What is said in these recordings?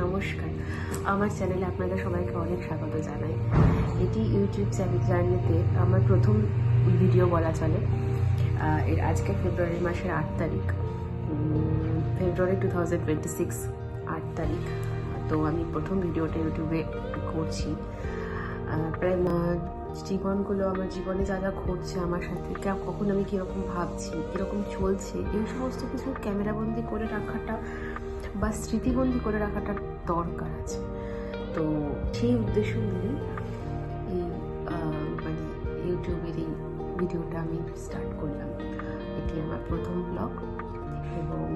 নমস্কার, আমার চ্যানেলে আপনাদের সবাইকে অনেক স্বাগত জানাই। এটি ইউটিউব জার্নিতে আমার প্রথম ভিডিও বলা চলে। এর আজকে ফেব্রুয়ারি মাসের 8 তারিখ, ফেব্রুয়ারি 2026 8 তারিখ। তো আমি প্রথম ভিডিওটা ইউটিউবে করছি। প্রায় জীবনগুলো, আমার জীবনে যা যা ঘটছে আমার সাথে, কখন আমি কীরকম ভাবছি, কীরকম চলছে, এই সমস্ত কিছু ক্যামেরাবন্দি করে রাখাটা বা স্মৃতিবন্দি করে রাখাটা দরকার আছে। তো সেই উদ্দেশ্য নিয়েই এই মানে ইউটিউবের এই ভিডিওটা আমি স্টার্ট করলাম। এটি আমার প্রথম ব্লগ এবং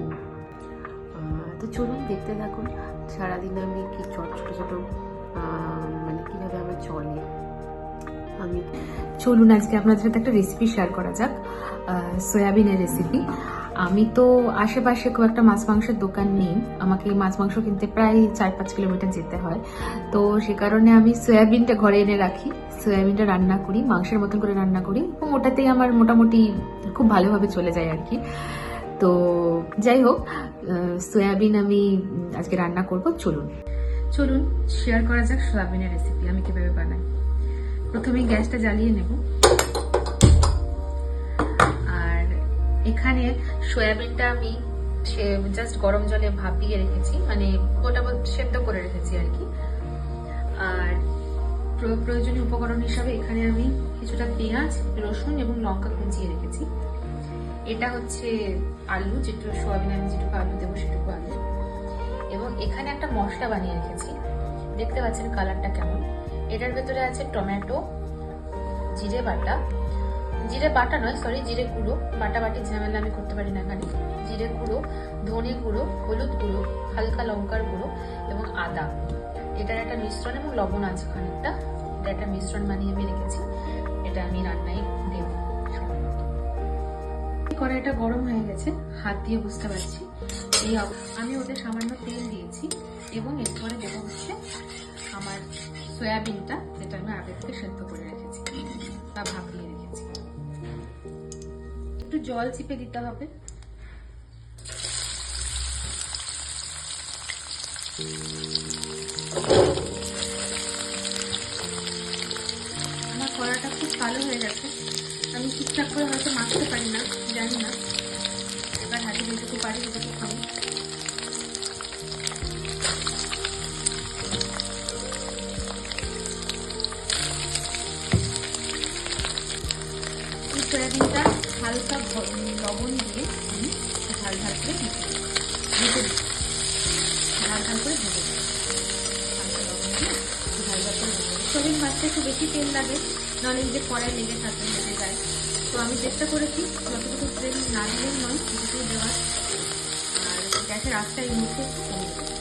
তো চলুন দেখতে থাকুন সারাদিন আমি কি ছোটো ছোটো মানে কীভাবে আমার চলে। চলুন আজকে আপনাদের সাথে একটা রেসিপি শেয়ার করা যাক, সয়াবিনের রেসিপি। আমি তো আশেপাশে খুব একটা মাছ মাংসের দোকান নেই, আমাকে মাছ মাংস কিনতে প্রায় 4-5 কিলোমিটার যেতে হয়। তো সে কারণে আমি সয়াবিনটা ঘরে এনে রাখি, সয়াবিনটা রান্না করি, মাংসের মতন করে রান্না করি এবং ওটাতেই আমার মোটামুটি খুব ভালোভাবে চলে যায় আর কি। তো যাই হোক, সয়াবিন আমি আজকে রান্না করব। চলুন শেয়ার করা যাক সয়াবিনের রেসিপি আমি কিভাবে বানাই। প্রথমে গ্যাসটা জ্বালিয়ে নেব, আর এখানে সয়াবিনটা আমি জাস্ট গরম জলে ভাপিয়ে রেখেছি, মানে মোটামুটি সেদ্ধ করে রেখেছি আর কি। আর প্রয়োজনীয় উপকরণ হিসাবে এখানে আমি কিছুটা পেঁয়াজ, রসুন এবং লঙ্কা কুচিয়ে রেখেছি। এটা হচ্ছে আলু, যেটুকু সয়াবিনে আমি যেটুকু আলু দেবো সেটুকু আলু। এবং এখানে একটা মশলা বানিয়ে রেখেছি, দেখতে পাচ্ছেন কালারটা কেমন। এটার ভেতরে আছে টমেটো, জিরে বাটা, জিরে বাটা নয় সরি জিরে গুঁড়ো, বাটাবাটির ঝামেলা আমি করতে পারি না এখানে। জিরে গুঁড়ো, ধনে গুঁড়ো, হলুদ গুঁড়ো, হালকা লঙ্কার গুঁড়ো এবং আদা, এটার একটা মিশ্রণ এবং লবণ আছে খানিকটা। এটা একটা মিশ্রণ বানিয়ে আমি রেখেছি, এটা আমি রান্নায় দেব। কড়াইটা গরম হয়ে গেছে, হাত দিয়ে বুঝতে পারছি। এই আমি ওদের সামান্য তেল দিয়েছি এবং এরপরে দেবো হচ্ছে আমার সয়াবিনটা, যেটা আমি আগে থেকে সেদ্ধ করে রেখেছি বা ভাপিয়ে রেখেছি। একটু জল চিপে দিতে হবে। আমার কড়াটা খুব কালো হয়ে গেছে, আমি ঠিকঠাক করে হয়তো মাখতে পারি না, জানি না। এবার হাতে যেটুকু পারি সেটুকু খাবো। সয়াবিনটা হালকা লবণ দিয়ে আমি ঝাল ঝাল করে ভেজে দিই, ঝাল ঝাল করে ভেজে দিই, হালকা লবণ দিয়ে ঝাল ঝাল করে ভেজে দিই। সয়াবিন ভাজতে একটু বেশি তেল লাগে, নাহলে যে কড়াই লেগে থাকে লেগে যায়। তো আমি চেষ্টা করেছি যতটুকু তেল না দিলেই নয় সেটুকুই দেওয়ার। আর গ্যাসের আঁচটা এই মুহূর্তে একটু কমিয়ে দেবো।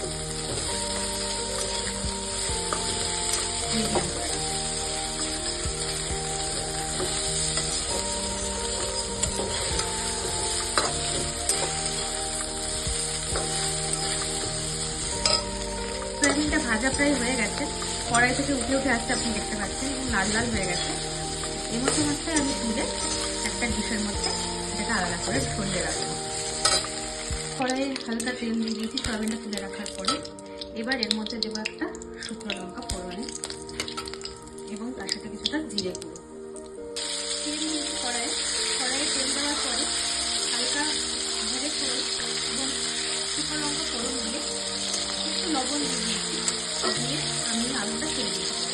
সয়াবিনটা ভাজা প্রায় হয়ে গেছে, কড়াই থেকে উঠে উঠে আসতে আপনি দেখতে পাচ্ছেন এবং লাল লাল হয়ে গেছে। এই মতো মাছটাই আমি তুলে একটা ডিশের মধ্যে যেটা আলাদা করে সরিয়ে রাখবো। কড়াইয়ে হালকা তেল দিয়ে দিয়েছি সয়াবিনটা তুলে রাখার পরে। এবার এর মধ্যে দেবো একটা শুকনো লঙ্কা ফোড়নে এবং তার সাথে কিছুটা জিরে গুঁড়ো। তেল দিয়েছি কড়াইয়ে তেল দেওয়ার পরে হালকা জিরে ফোড়ন এবং শুকনো লঙ্কা ফোড়ন দিয়ে একটু লবণ দিয়ে দিয়েছি, দিয়ে আমি আলুটা ছেড়ে দিয়েছি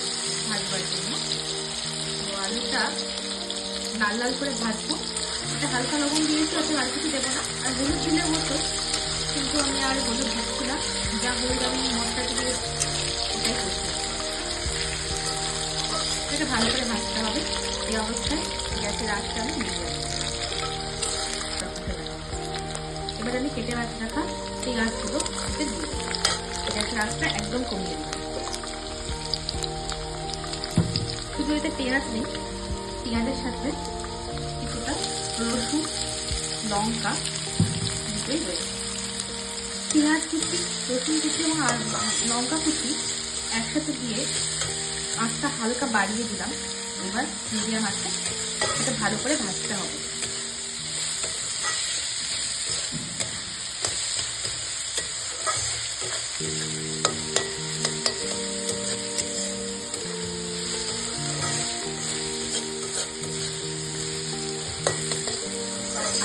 ভাজবার জন্য। তো আলুটা লাল লাল করে ভাজবো, এটা হালকা লবণ দিয়েছি, অত আর কিছু দেবো না। আর হলুদ দিলে হতো, কিন্তু আমি আর হলুদ দিচ্ছি না, যা হলুদ আমি মশলাটা দিয়ে এটাই করছি। এটা ভালো করে ভাজতে হবে। এই অবস্থায় গ্যাসের আঁচটা আমি নিয়ে যাবো। এবার আমি কেটে রাখা পেঁয়াজগুলো এতে দিয়ে দেবো, গ্যাসের আঁচটা একদম কমিয়ে দেবো। শুধু এতে পেঁয়াজ নেই, পেঁয়াজের সাথে কিছুটা রসুন, লঙ্কা দুটোই রয়েছে। পেঁয়াজ কুচি, রসুন কুচি এবং লঙ্কা কুচি একসাথে দিয়ে আঁচটা হালকা বাড়িয়ে দিলাম। এবার মিডিয়াম আঁচে এটা ভালো করে ভাজতে হবে।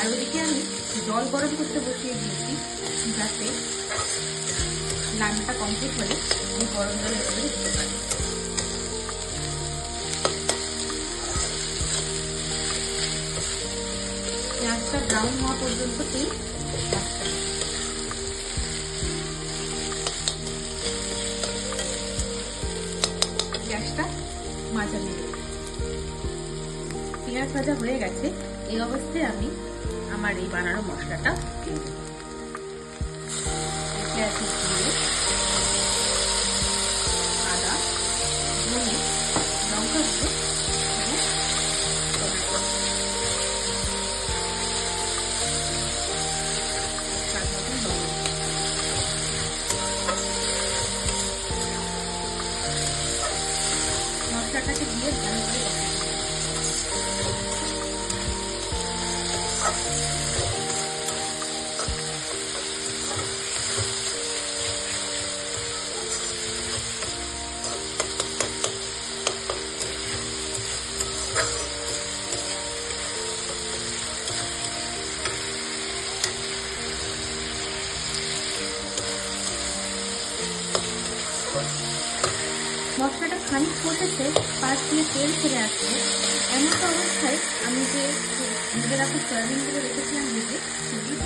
আর ওদিকে আমি জল গরম করতে বসিয়ে দিয়েছি, যাতে রান্নাটা কমপ্লিট হলে আমি গরম জলের উপরে দিতে পারি। পেঁয়াজটা ব্রাউন হওয়া পর্যন্ত তেল গ্যাসটা মাঝারি। পেঁয়াজ ভাজা হয়ে গেছে, এই অবস্থায় আমি আমার এই বানানো মশলাটা দিয়ে দেব। আদা, ধনে, লঙ্কা গুঁড়ো এবং টমেটো, স্বাদ মতো লবণ। মশলাটাকে দিয়ে ভালো করে মশলাটা খানিক কষেছে, পাশ দিয়ে তেল ছেড়ে আসছে। এমন অবস্থায় আমি যে ভেজে রাখা সয়াবিনগুলো রেখেছিলাম ভেজে সেগুলো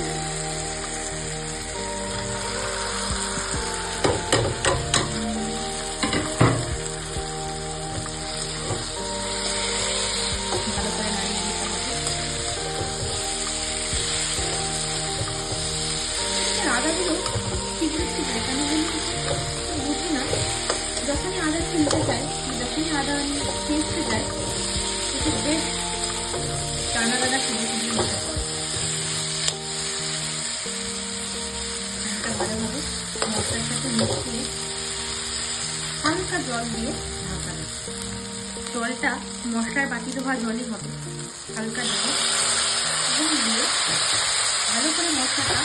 ভালো করে নাড়িয়ে দিতে হবে। আদাগুলো ছিদ্রে ছিদ্রে কেন বুঝি না, যখনই আদা কিনতে চাই, যখনই আদা আমি কিনতে যাই, সেটা বেশ টানা টানা ছিদ্রে ছিদ্রে মতো করে। এটা ভালোভাবে মশলার সাথে মিশিয়ে হালকা জল দিয়ে ঢাকানো। জলটা মশলার বাকি ধোয়া জলই হবে, হালকা জল এবং দিয়ে ভালো করে মশলাটা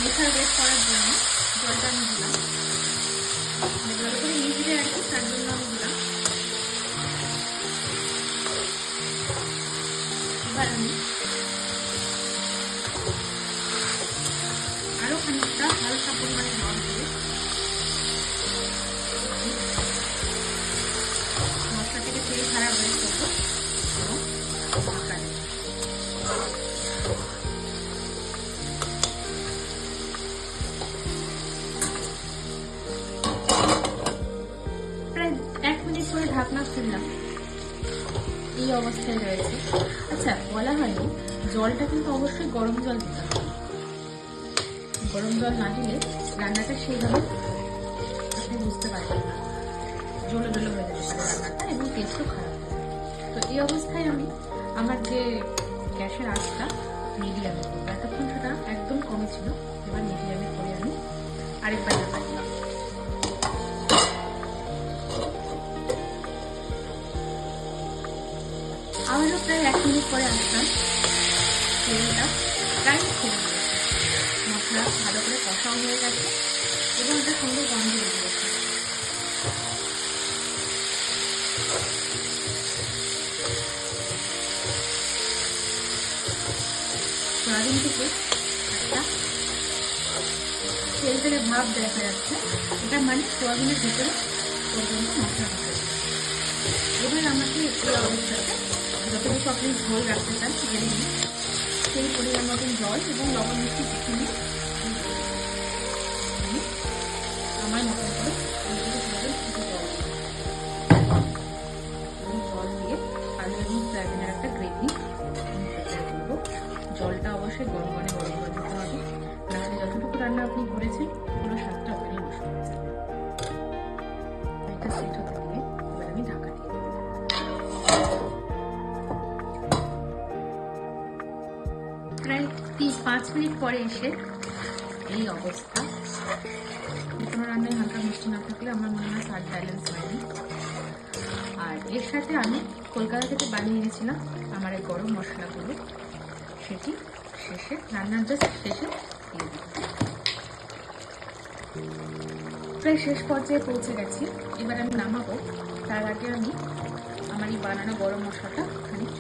মেশার ওয়েট করার জন্য জলটা আমি দিলাম। ভালো করে মিশিয়ে রাখি, তার জন্য আমি দিলাম। এবার আমি আরো খানিকটা হালকা পরিমাণে জল দিয়ে মশলা থেকে তেল ছাড়া বের করবো এবং ঢাকা দেবো। প্রায় 1 মিনিট করে ঢাকনা খুললাম, এই অবস্থায় রয়েছে। আচ্ছা, বলা হয়নি জলটা কিন্তু অবশ্যই গরম জল দিতে হবে। গরম জল না দিলে রান্নাটা সেইভাবে আপনি বুঝতে পারবেন না, জলে জলে হয়ে যেতে পারে রান্নাটা এবং টেস্টও খারাপ হবে। তো এই অবস্থায় আমি আমার যে গ্যাসের আঁচটা মিডিয়ামে করবো, এতক্ষণ সেটা একদম কমে ছিল, এবার মিডিয়ামে করে আমি আরেকবার ঢাকা দিলাম। আবারও প্রায় 1 মিনিট পরে আসলাম, তেলটা প্রায় ছেড়ে দিয়েছে, মশলা ভালো করে কষাও হয়ে গেছে এবং একটা সুন্দর গন্ধ বেরিয়ে গেছে। সয়াবিন থেকে একটা তেল তেলে ভাব দেখা যাচ্ছে, এটা মানে সয়াবিনের ভেতরে পর্যন্ত মশলা ঢুকে যাচ্ছে। এবার আমাকে এই অবস্থাতে যতটুকু আপনি ঝোল রাখতে চান জেনে নিন, সেই পরিমাণ মতন জল এবং লবণ মিষ্টি দেখে নিয়ে আমার মতন করে জল দিয়ে আলু এবং সয়াবিনের একটা গ্রেভি করবো। জলটা অবশ্যই গরম দিতে হবে, নাহলে যতটুকু রান্না আপনি করেছেন পুরো স্বাদটা ওখানেই নষ্ট হয়ে যাবে। এটা সেট হতে দিয়ে এবার আমি ঢাকা দিয়ে দেবো। প্রায় 5 মিনিট পরে এসে এই অবস্থা। কোনো রান্নায় হালকা মিষ্টি না থাকলে আমার মনে হয় স্বাদ ব্যালেন্স হয়নি। আর এর সাথে আমি কলকাতা থেকে বানিয়ে এনেছিলাম আমার এই গরম মশলাগুলো, সেটি শেষে রান্নার জাস্ট শেষে দিয়ে দিই। প্রায় শেষ পর্যায়ে পৌঁছে গেছি, এবার আমি নামাবো। তার আগে আমি আমার এই বানানো গরম মশলাটা খানিক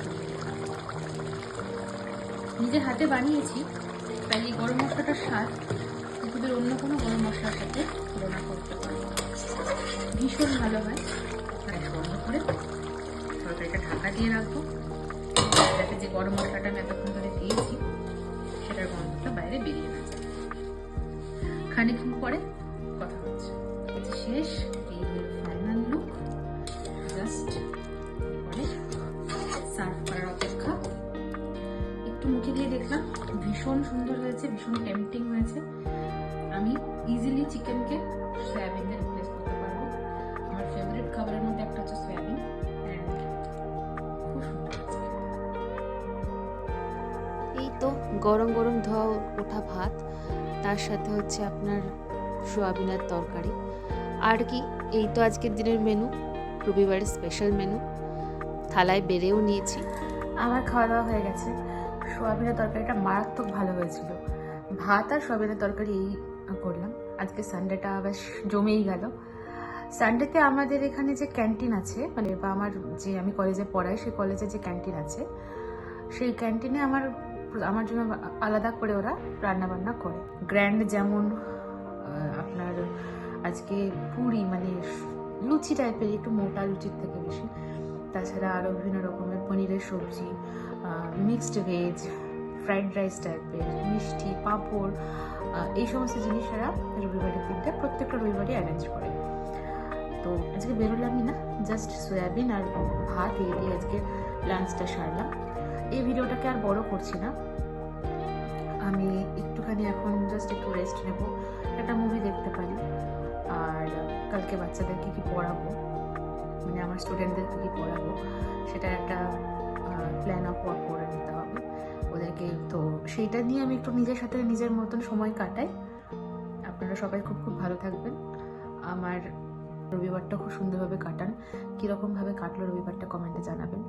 নিজে হাতে বানিয়েছি, তাই এই গরম মশলাটার স্বাদ পৃথিবীর অন্য কোনো গরম মশলার সাথে তুলনা করতে পারে না। ভীষণ ভালো হয়। গ্যাস বন্ধ করে তরকারিটা ঢাকা দিয়ে রাখবো, যাতে যে গরম মশলাটা আমি এতক্ষণ ধরে দিয়েছি সেটার গন্ধটা বাইরে বেরিয়ে না যায়। খানিকক্ষণ পরে কথা হচ্ছে। এটা শেষ, এই হলো ফাইনাল লুক। জাস্ট পরে সার্ভ করার অপেক্ষা। একটু মুখে দিয়ে দেখলাম, ভীষণ সুন্দর হয়েছে, ভীষণ টেম্পটিং হয়েছে। আমি ইজিলি চিকেনকে সয়াবিন দিয়ে রিপ্লেস করতে পারবো। আমার ফেভারিট খাবারের মধ্যে একটা হচ্ছে সয়াবিন, and খুব সুন্দর হয়েছে। এই তো গরম গরম ধোয়া ওঠা ভাত, তার সাথে হচ্ছে আপনার সোয়াবিনের তরকারি। আর কি, এই তো আজকের দিনের মেনু, রবিবারের স্পেশাল মেনু। থালায় বেড়েও নিয়েছি। আমার খাওয়া দাওয়া হয়ে গেছে। সোয়াবিনের তরকারিটা মারাত্মক ভালো হয়েছিল। ভাত আর সোয়াবিনের তরকারি এই করলাম। আজকে সানডেটা বেশ জমেই গেল। সানডেতে আমাদের এখানে যে ক্যান্টিন আছে, মানে বা আমার যে আমি কলেজে পড়াই সেই কলেজে যে ক্যান্টিন আছে, সেই ক্যান্টিনে আমার জন্য আলাদা করে ওরা রান্না বান্না করে। গ্র্যান্ড যেমন আপনার আজকে পুরি, মানে লুচি টাইপের, একটু মোটা লুচির থেকে বেশি। তাছাড়া আরও বিভিন্ন রকমের পনিরের সবজি, মিক্সড ভেজ, ফ্রাইড রাইস টাইপের, মিষ্টি, পাঁপড়, এই সমস্ত জিনিস এরা রবিবারের দিনটা প্রত্যেকটা রবিবারই অ্যারেঞ্জ করে। তো আজকে বেরোলামই না, জাস্ট সয়াবিন আর ভাত এই দিয়ে আজকে লাঞ্চটা সারলাম। এই ভিডিওটাকে আর বড় করছি না, আমি একটুখানি এখন জাস্ট একটু রেস্ট নেব, একটা মুভি দেখতে পারি। আর কালকে বাচ্চাদেরকে কি পড়াবো, মানে আমার স্টুডেন্টদেরকে কি পড়াবো, সেটা একটা প্ল্যান অফ ওয়ার্ক করে নিতে হবে ওদেরকে। তো সেইটা নিয়ে আমি একটু নিজের সাথে নিজের মতন সময় কাটাই। আপনারা সবাই খুব খুব ভালো থাকবেন। আমার রবিবারটা খুব সুন্দরভাবে কাটান। কীরকমভাবে কাটলো রবিবারটা কমেন্টে জানাবেন।